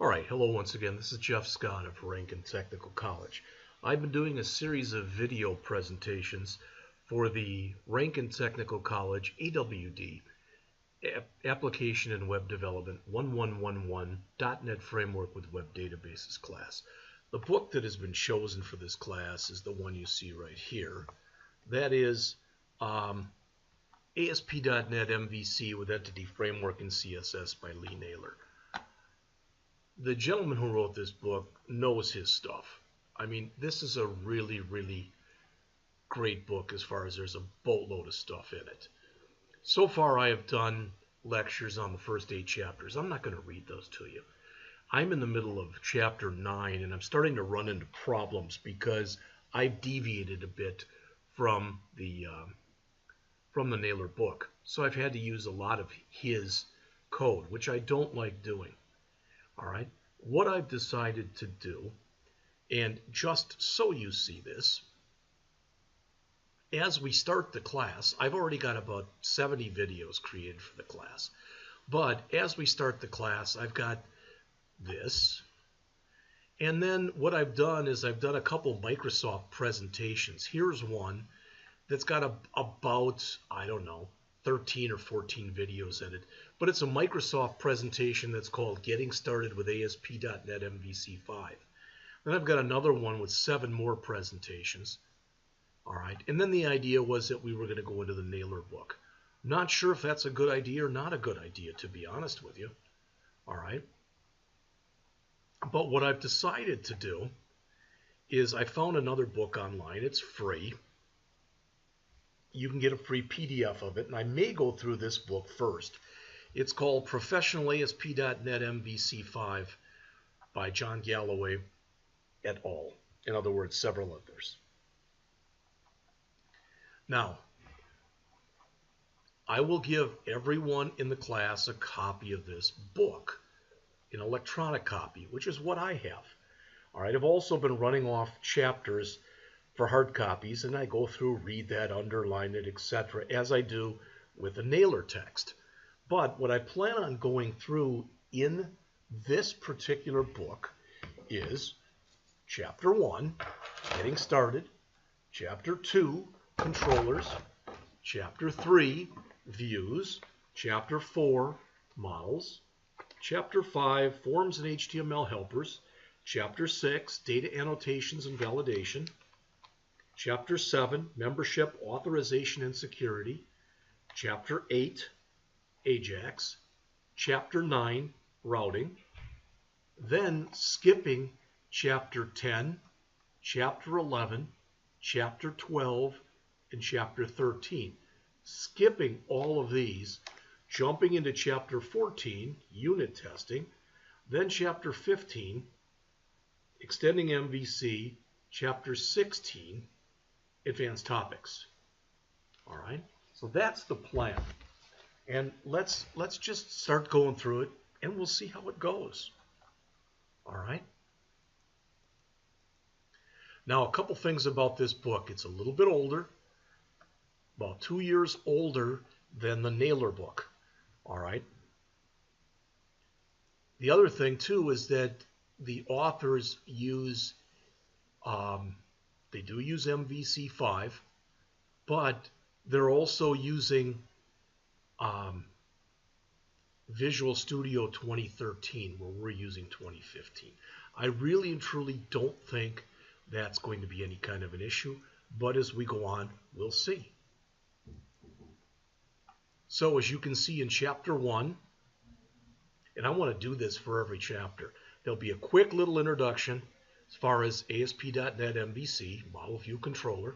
Alright, hello once again. This is Jeff Scott of Rankin Technical College. I've been doing a series of video presentations for the Rankin Technical College AWD Application and Web Development 1111 .NET Framework with Web Databases class. The book that has been chosen for this class is the one you see right here. That is Asp Net Mvc with Entity Framework and CSS by Lee Naylor. The gentleman who wrote this book knows his stuff. I mean, this is a really, really great book as far as there's a boatload of stuff in it. So far, I have done lectures on the first 8 chapters. I'm not going to read those to you. I'm in the middle of Chapter 9, and I'm starting to run into problems because I've deviated a bit from the Naylor book. So I've had to use a lot of his code, which I don't like doing. All right, what I've decided to do, and just so you see this, as we start the class, I've already got about 70 videos created for the class. But as we start the class, I've got this. And then what I've done is I've done a couple Microsoft presentations. Here's one that's got about, I don't know, 13 or 14 videos in it. But it's a Microsoft presentation that's called Getting Started with Asp Net Mvc 5. Then I've got another one with 7 more presentations. All right, and then the idea was that we were going to go into the Naylor book. Not sure if that's a good idea or not a good idea, to be honest with you. All right. But what I've decided to do is I found another book online. It's free. You can get a free PDF of it, and I may go through this book first. It's called Professional Asp Net Mvc 5 by John Galloway et al. In other words, several others. Now, I will give everyone in the class a copy of this book, an electronic copy, which is what I have. All right, I've also been running off chapters for hard copies, and I go through, read that, underline it, etc., as I do with the Naylor text. But what I plan on going through in this particular book is Chapter 1, Getting Started, Chapter 2, Controllers, Chapter 3, Views, Chapter 4, Models, Chapter 5, Forms and HTML Helpers, Chapter 6, Data Annotations and Validation, Chapter 7, Membership, Authorization and Security, Chapter 8, Ajax, Chapter 9, Routing, then skipping Chapter 10, Chapter 11, Chapter 12, and Chapter 13. Skipping all of these, jumping into Chapter 14, Unit Testing, then Chapter 15, Extending MVC, Chapter 16, Advanced Topics. All right, so that's the plan. And let's just start going through it, and we'll see how it goes. All right. Now, a couple things about this book. It's a little bit older, about 2 years older than the Naylor book. All right. The other thing, too, is that the authors use, they do use MVC 5, but they're also using Visual Studio 2013, where we're using 2015. I really and truly don't think that's going to be any kind of an issue, but as we go on, we'll see. So as you can see in Chapter 1, and I want to do this for every chapter, there'll be a quick little introduction as far as Asp Net Mvc, Model View Controller.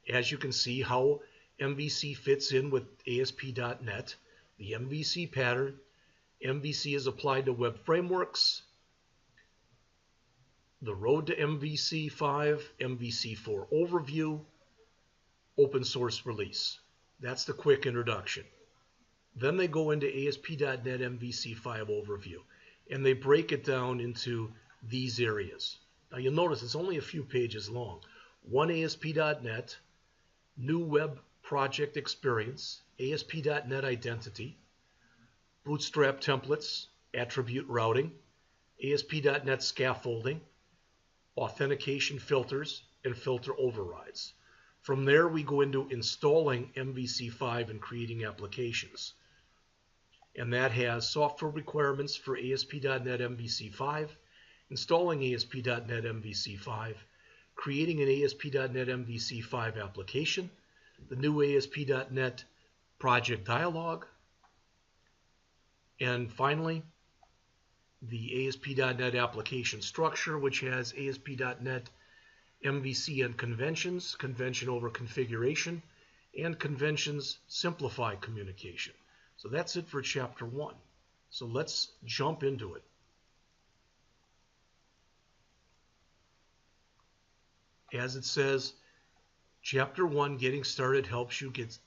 As you can see how MVC fits in with ASP.NET, the MVC pattern. MVC is applied to web frameworks, the road to MVC 5, MVC 4 overview, open source release. That's the quick introduction. Then they go into ASP.NET MVC 5 overview, and they break it down into these areas. Now you'll notice it's only a few pages long. One ASP.NET, new web project experience, ASP.NET Identity, Bootstrap templates, attribute routing, ASP.NET scaffolding, Authentication Filters, and filter overrides. From there, we go into installing MVC5 and creating applications. And that has software requirements for ASP.NET MVC5, installing ASP.NET MVC5, creating an ASP.NET MVC5 application, the new ASP.NET Project dialog, and finally, the ASP.NET application structure, which has ASP.NET MVC and conventions, convention over configuration, and conventions simplify communication. So that's it for Chapter 1. So let's jump into it. As it says, Chapter 1, Getting Started, helps you get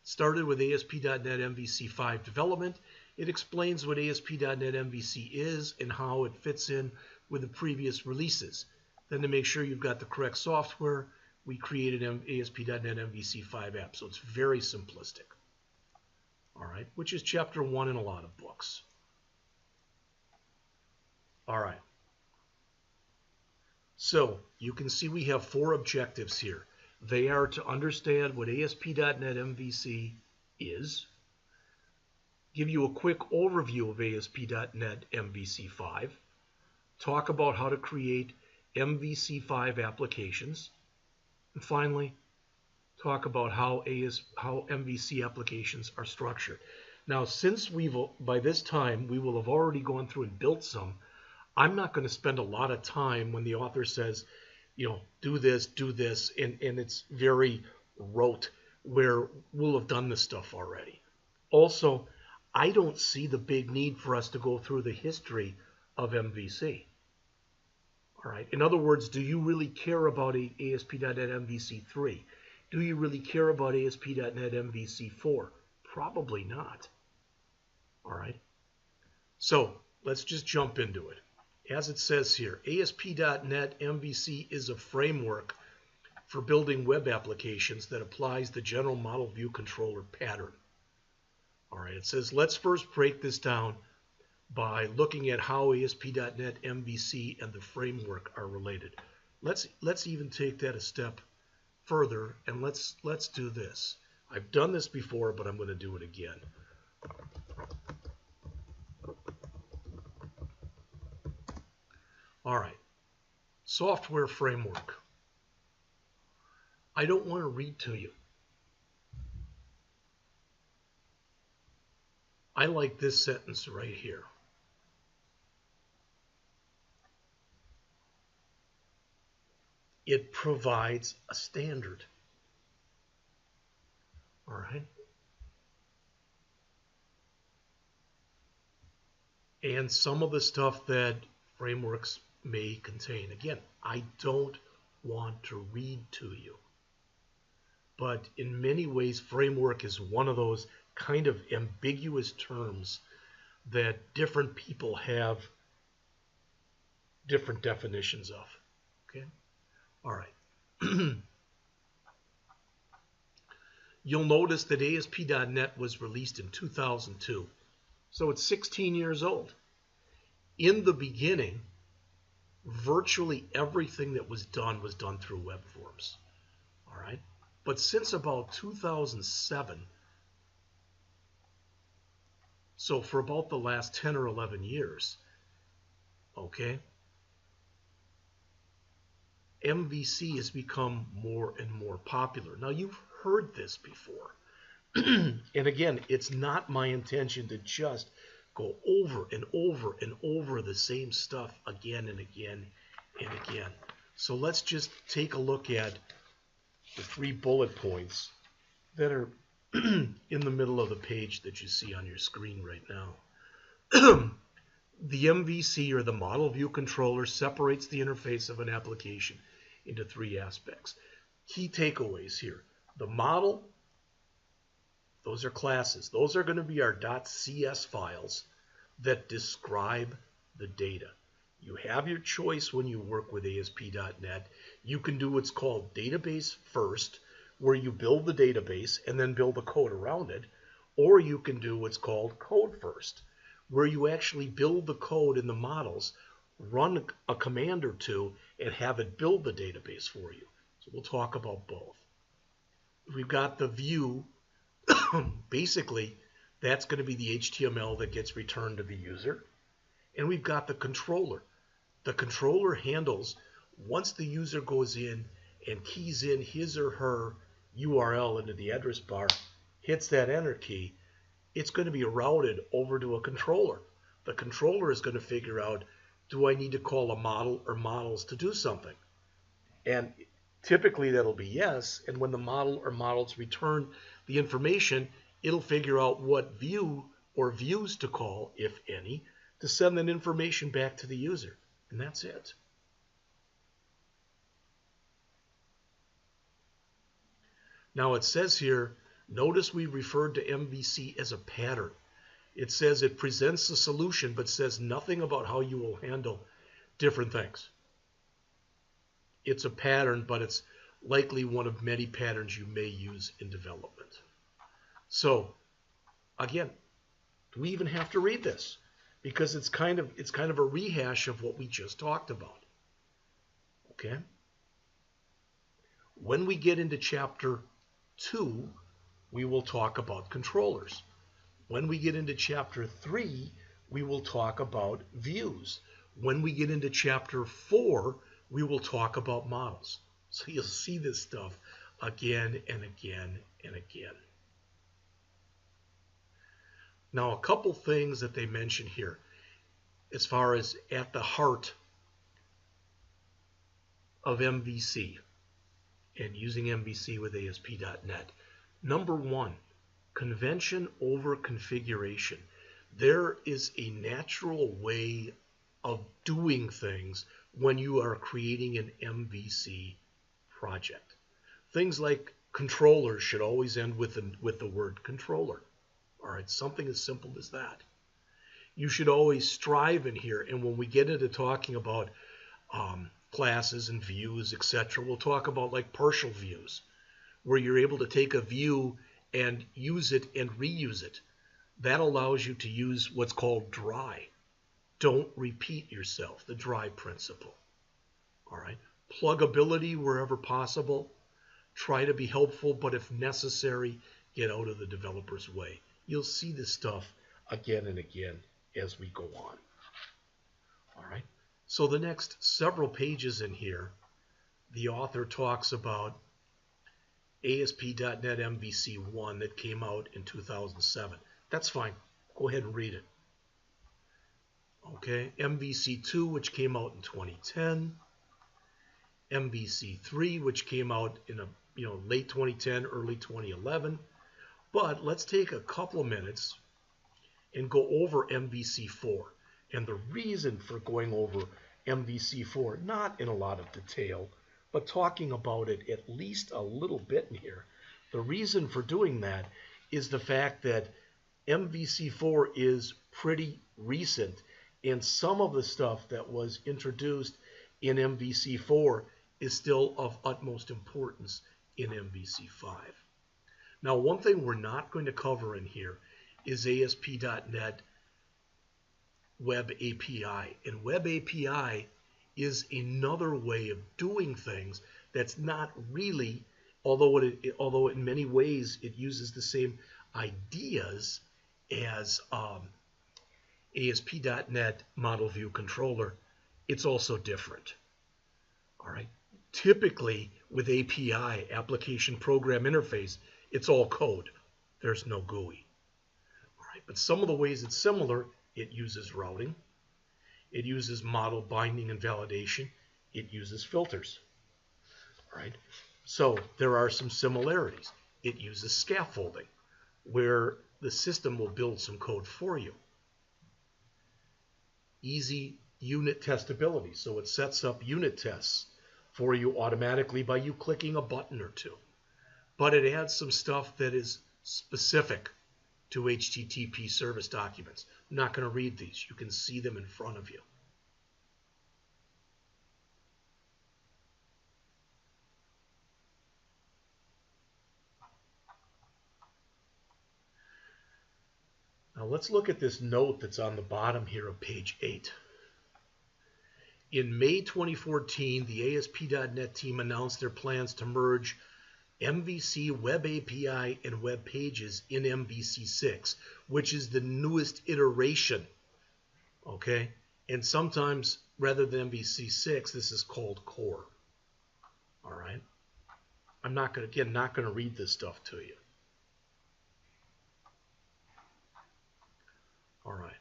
started with ASP.NET MVC5 development. It explains what ASP.NET MVC is and how it fits in with the previous releases. Then to make sure you've got the correct software, we created an ASP.NET MVC5 app. So it's very simplistic. All right, which is Chapter 1 in a lot of books. All right. So you can see we have 4 objectives here. They are to understand what ASP.NET MVC is, give you a quick overview of ASP.NET MVC5, talk about how to create MVC5 applications, and finally, talk about how MVC applications are structured. Now, since by this time we will have already gone through and built some, I'm not going to spend a lot of time when the author says, you know, do this, and it's very rote, where we'll have done this stuff already. Also, I don't see the big need for us to go through the history of MVC. All right. In other words, do you really care about ASP.NET MVC3? Do you really care about ASP.NET MVC4? Probably not. All right. So let's just jump into it. As it says here, ASP.NET MVC is a framework for building web applications that applies the general model view controller pattern. All right, it says let's first break this down by looking at how ASP.NET MVC and the framework are related. Let's even take that a step further, and let's do this. I've done this before, but I'm going to do it again. All right, software framework. I don't want to read to you. I like this sentence right here. It provides a standard. All right. And some of the stuff that frameworks may contain. Again, I don't want to read to you. But in many ways, framework is one of those kind of ambiguous terms that different people have different definitions of. Okay? All right. You'll notice that ASP.NET was released in 2002. So it's 16 years old. In the beginning, virtually everything that was done through web forms. All right? But since about 2007, so for about the last 10 or 11 years, okay, MVC has become more and more popular. Now, you've heard this before. And again, it's not my intention to just go over and over and over the same stuff again and again and again. So let's just take a look at the 3 bullet points that are in the middle of the page that you see on your screen right now. The MVC, or the Model View Controller, separates the interface of an application into 3 aspects. Key takeaways here. The model, those are classes. Those are going to be our .cs files that describe the data. You have your choice when you work with ASP.NET. You can do what's called database first, where you build the database and then build the code around it. Or you can do what's called code first, where you actually build the code in the models run a command or two, and have it build the database for you. So we'll talk about both. We've got the view. Basically, that's going to be the HTML that gets returned to the user. And we've got the controller. The controller handles, once the user goes in and keys in his or her URL into the address bar, hits that enter key, it's going to be routed over to a controller. The controller is going to figure out, do I need to call a model or models to do something? And typically that'll be yes, and when the model or models return the information, it'll figure out what view or views to call, if any, to send that information back to the user. And that's it. Now it says here, notice we referred to MVC as a pattern. It says it presents a solution, but says nothing about how you will handle different things. It's a pattern, but it's likely one of many patterns you may use in development. So, again, do we even have to read this? Because it's kind of a rehash of what we just talked about. Okay? When we get into Chapter 2, we will talk about controllers. When we get into Chapter 3, we will talk about views. When we get into Chapter 4, we will talk about models. So you'll see this stuff again and again and again. Now, a couple things that they mention here as far as at the heart of MVC and using MVC with ASP.NET. Number one, convention over configuration. There is a natural way of doing things when you are creating an MVC project. Things like controllers should always end with the word controller. All right, something as simple as that. You should always strive in here, and when we get into talking about classes and views, etc., we'll talk about like partial views, where you're able to take a view and use it and reuse it. That allows you to use what's called dry. Don't repeat yourself, the dry principle. All right, pluggability wherever possible. Try to be helpful, but if necessary, get out of the developer's way. You'll see this stuff again and again as we go on. All right, so the next several pages in here, the author talks about ASP.NET MVC 1 that came out in 2007. That's fine. Go ahead and read it. Okay, MVC 2, which came out in 2010. MVC 3, which came out in late 2010, early 2011. But let's take a couple of minutes and go over MVC 4. And the reason for going over MVC 4, not in a lot of detail, but talking about it at least a little bit in here. The reason for doing that is the fact that MVC 4 is pretty recent, and some of the stuff that was introduced in MVC 4 is still of utmost importance in MVC 5. Now, one thing we're not going to cover in here is ASP.NET Web API. And Web API is another way of doing things that's not really, although in many ways it uses the same ideas as ASP.NET Model View Controller, it's also different. All right. Typically with API, Application Program Interface, it's all code. There's no GUI. All right. But some of the ways it's similar, it uses routing. It uses model binding and validation. It uses filters. All right. So there are some similarities. It uses scaffolding, where the system will build some code for you. Easy unit testability. So it sets up unit tests for you automatically by you clicking a button or two. But it adds some stuff that is specific to HTTP service documents. I'm not going to read these. You can see them in front of you. Now let's look at this note that's on the bottom here of page 8. In May 2014, the ASP.NET team announced their plans to merge MVC Web API and Web Pages in MVC6, which is the newest iteration. Okay? And sometimes, rather than MVC6, this is called Core. All right? I'm not going to read this stuff to you. All right.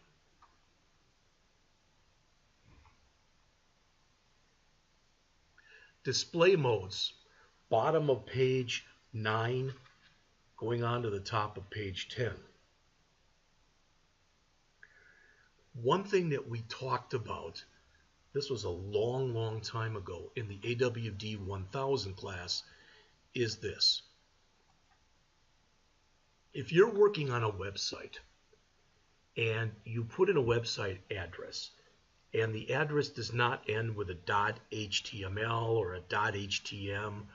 Display modes. Bottom of page 9, going on to the top of page 10. One thing that we talked about, this was a long, long time ago in the AWD1111 class, is this. If you're working on a website and you put in a website address and the address does not end with a .html or a .htm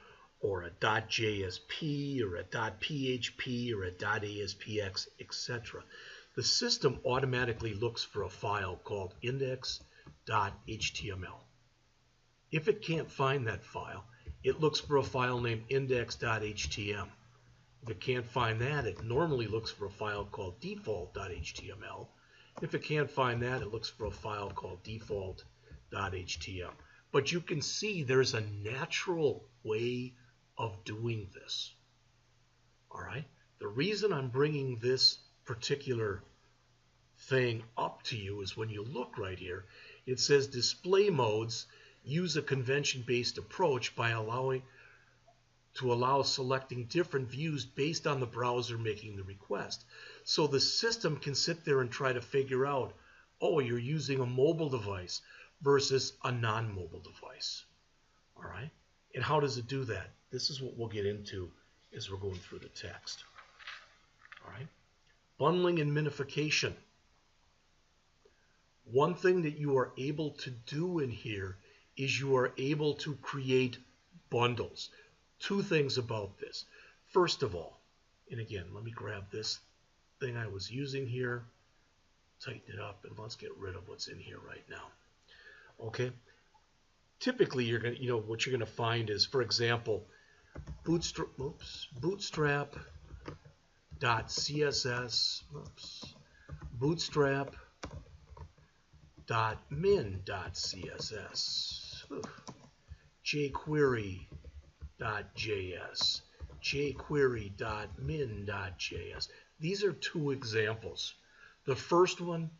or a .jsp or a .php or a .aspx, etc., the system automatically looks for a file called index.html. If it can't find that file, it looks for a file named index.htm. If it can't find that, it normally looks for a file called default.html. If it can't find that, it looks for a file called default.htm. But you can see there's a natural way of doing this. All right? The reason I'm bringing this particular thing up to you is when you look right here, it says display modes use a convention-based approach by allow selecting different views based on the browser making the request. So the system can sit there and try to figure out, oh, you're using a mobile device versus a non-mobile device. All right? And how does it do that? This is what we'll get into as we're going through the text. All right? Bundling and minification. One thing that you are able to do in here is you are able to create bundles. Two things about this. First of all, and again, let me grab this thing I was using here, tighten it up, and let's get rid of what's in here right now. Okay? Typically, you're going to, what you're going to find is, for example, bootstrap.css, bootstrap.min.css, jQuery.js, jQuery.min.js. These are two examples. The first one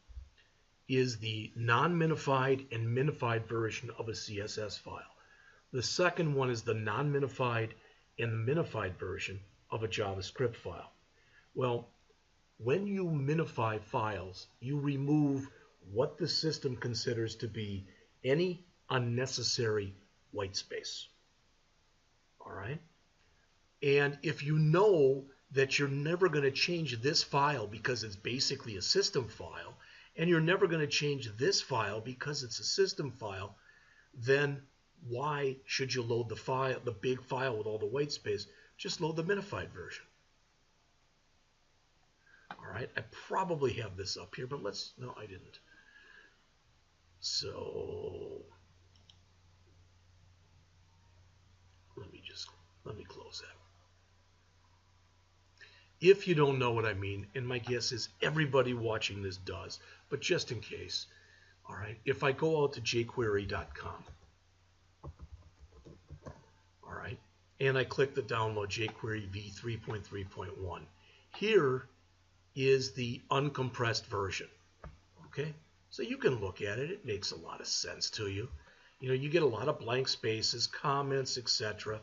is the non-minified and minified version of a CSS file. The second one is the non-minified and the minified version of a JavaScript file. Well, when you minify files, you remove what the system considers to be any unnecessary white space. All right? And if you know that you're never going to change this file because it's basically a system file, and you're never going to change this file because it's a system file, then why should you load the file, the big file with all the white space? Just load the minified version. All right, I probably have this up here, but no, I didn't. So let me close that. If you don't know what I mean, and my guess is everybody watching this does, but just in case, all right, if I go out to jQuery.com, all right, and I click the download jQuery v3.3.1, here is the uncompressed version, okay? So you can look at it. It makes a lot of sense to you. You get a lot of blank spaces, comments, etc.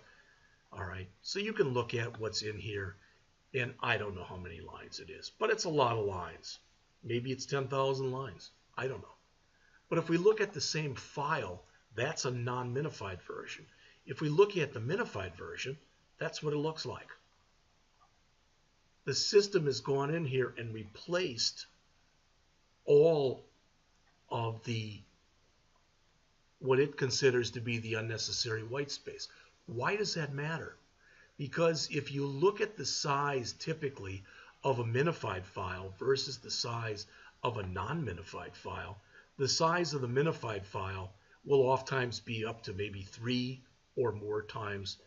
All right, so you can look at what's in here. And I don't know how many lines it is, but it's a lot of lines. Maybe it's 10,000 lines. I don't know. But if we look at the same file, that's a non-minified version. If we look at the minified version, that's what it looks like. The system has gone in here and replaced all of what it considers to be the unnecessary white space. Why does that matter? Because if you look at the size typically of a minified file versus the size of a non-minified file, the size of the minified file will oftentimes be up to maybe 3 or more times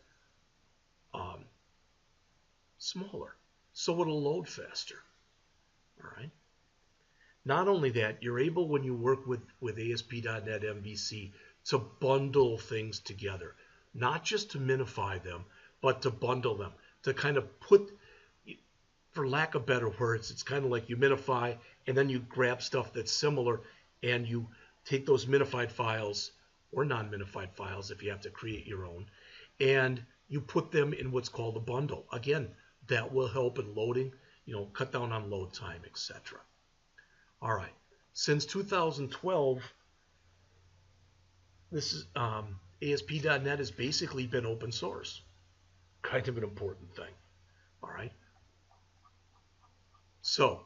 smaller. So it'll load faster. All right. Not only that, you're able, when you work with ASP.NET MVC, to bundle things together. Not just to minify them, but to bundle them. To kind of put, for lack of better words, it's kind of like you minify and then you grab stuff that's similar and you take those minified files or non-minified files if you have to create your own, and you put them in what's called a bundle. Again, that will help in loading, cut down on load time, etc. All right. Since 2012, this is ASP.NET has basically been open source. Kind of an important thing. All right. So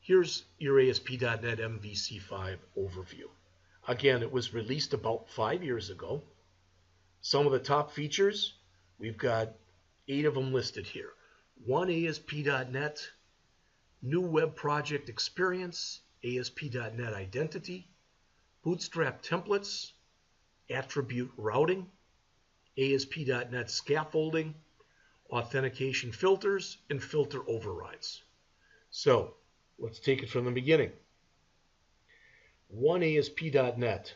here's your ASP.NET MVC5 overview. Again, it was released about 5 years ago. Some of the top features, we've got 8 of them listed here. 1 ASP.NET, new web project experience, ASP.NET Identity, Bootstrap templates, attribute routing, ASP.NET scaffolding, Authentication Filters, and filter overrides. So let's take it from the beginning. 1 ASP.NET.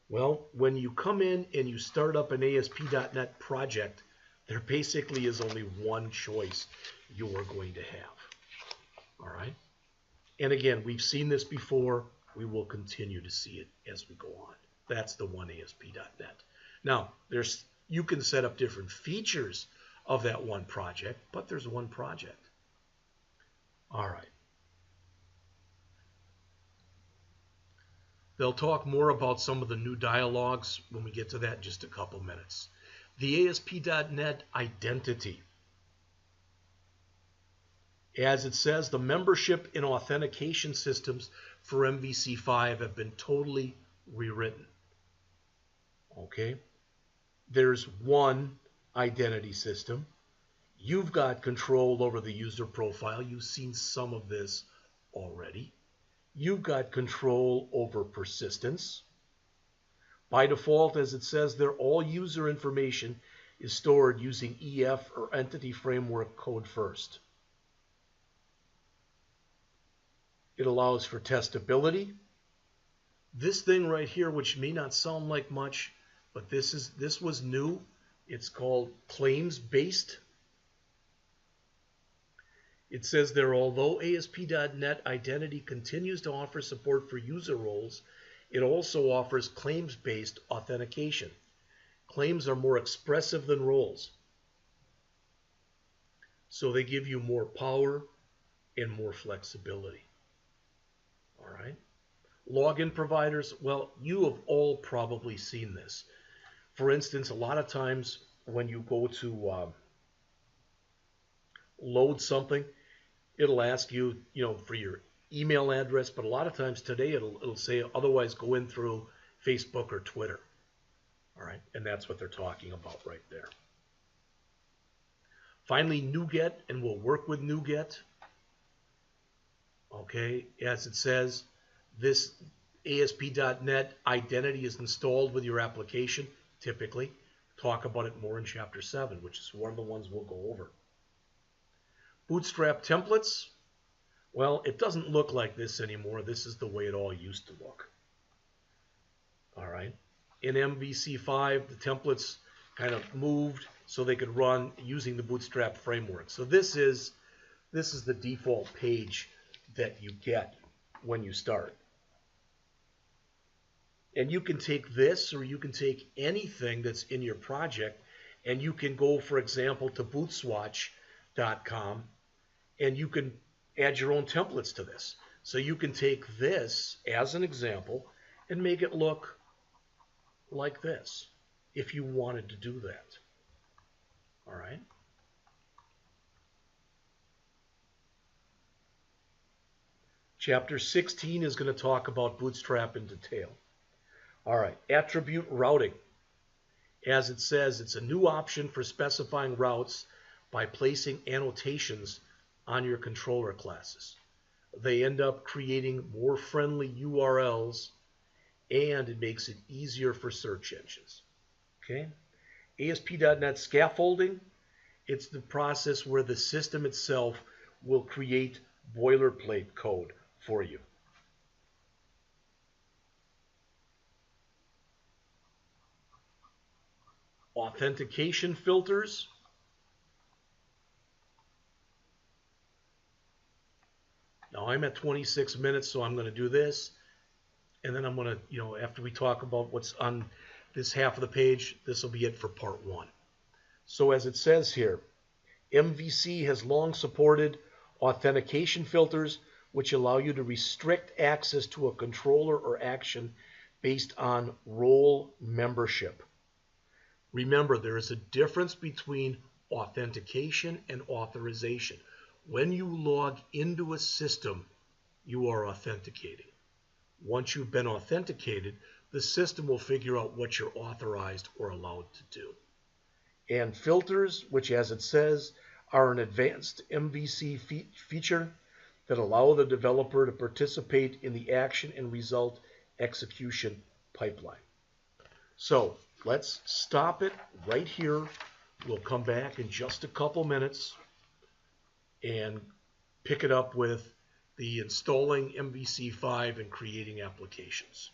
Well, when you come in and you start up an ASP.NET project, there basically is only one choice you are going to have. All right? And again, we've seen this before. We will continue to see it as we go on. That's the 1 ASP.NET. Now, you can set up different features of that one project, but there's one project. All right. They'll talk more about some of the new dialogues when we get to that in just a couple minutes. The ASP.NET Identity. As it says, the membership and authentication systems for MVC5 have been totally rewritten. Okay? There's one identity system. You've got control over the user profile. You've seen some of this already. You've got control over persistence. By default, as it says there, all user information is stored using EF or Entity Framework code first. It allows for testability. This thing right here, which may not sound like much, but this was new. It's called claims-based. It says there, although ASP.NET Identity continues to offer support for user roles, it also offers claims-based authentication. Claims are more expressive than roles. So they give you more power and more flexibility. All right. Login providers, well, you have all probably seen this. For instance, a lot of times when you go to load something, it'll ask you, for your email address, but a lot of times today it'll say otherwise go in through Facebook or Twitter. All right, and that's what they're talking about right there. Finally, NuGet, and we'll work with NuGet. Okay, as it says, this ASP.NET Identity is installed with your application, typically. Talk about it more in Chapter 7, which is one of the ones we'll go over. Bootstrap templates, well, it doesn't look like this anymore. This is the way it all used to look. All right. In MVC5, the templates kind of moved so they could run using the Bootstrap framework. So this is the default page that you get when you start. And you can take this, or you can take anything that's in your project, and you can go, for example, to bootswatch.com, and you can add your own templates to this. So you can take this as an example and make it look like this if you wanted to do that. All right. Chapter 16 is going to talk about Bootstrap in detail. All right, attribute routing. As it says, it's a new option for specifying routes by placing annotations on your controller classes. They end up creating more friendly URLs and it makes it easier for search engines. Okay? ASP.NET scaffolding, it's the process where the system itself will create boilerplate code for you. Authentication filters. Now I'm at 26 minutes, so I'm going to do this. And then I'm going to, after we talk about what's on this half of the page, this will be it for part 1. So as it says here, MVC has long supported authentication filters, which allow you to restrict access to a controller or action based on role membership. Remember, there is a difference between authentication and authorization. When you log into a system, you are authenticating. Once you've been authenticated, the system will figure out what you're authorized or allowed to do. And filters, which as it says, are an advanced MVC feature that allow the developer to participate in the action and result execution pipeline. So let's stop it right here. We'll come back in just a couple minutes and pick it up with the installing MVC5 and creating applications.